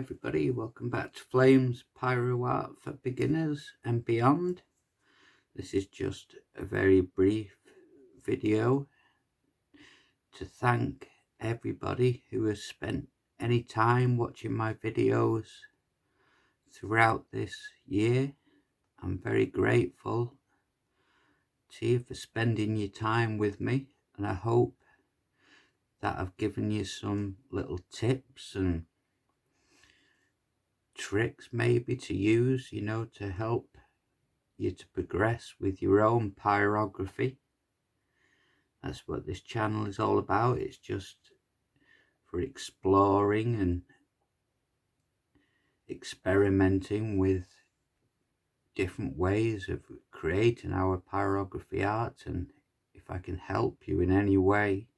everybody, welcome back to Flamespyro art for beginners and beyond. This is just a very brief video to thank everybody who has spent any time watching my videos throughout this year. I'm very grateful to you for spending your time with me, and I hope that I've given you some little tips and tricks maybe to use, to help you to progress with your own pyrography. That's what this channel is all about. It's just for exploring and experimenting with different ways of creating our pyrography art, and if I can help you in any way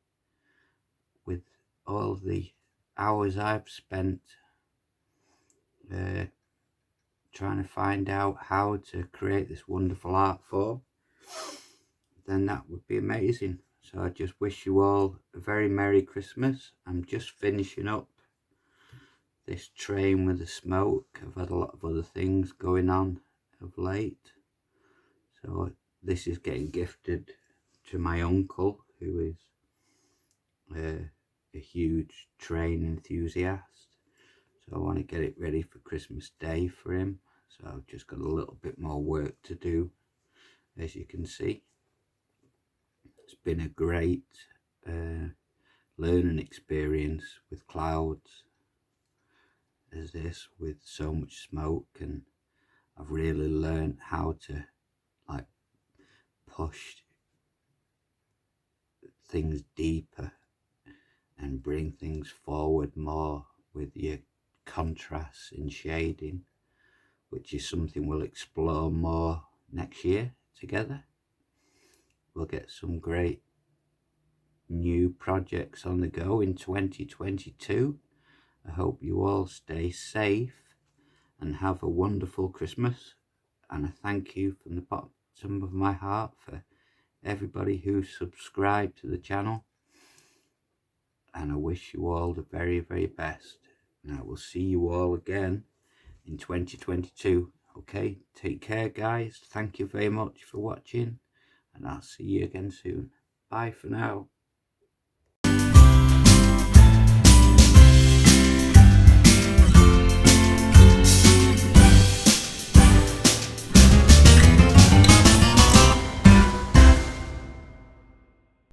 with all the hours I've spent trying to find out how to create this wonderful art form, then that would be amazing. So I just wish you all a very Merry Christmas. I'm just finishing up this train with the smoke. I've had a lot of other things going on of late, so this is getting gifted to my uncle, who is a huge train enthusiast. So I want to get it ready for Christmas Day for him. So I've just got a little bit more work to do, as you can see. It's been a great learning experience with clouds as this, with so much smoke, and I've really learned how to push things deeper and bring things forward more with your contrasts and shading, which is something we'll explore more next year together. We'll get some great new projects on the go in 2022. I hope you all stay safe and have a wonderful Christmas, and I thank you from the bottom of my heart for everybody who subscribed to the channel, and I wish you all the very, very best, and I will see you all again in 2022. Okay, take care guys, thank you very much for watching, and I'll see you again soon. Bye for now.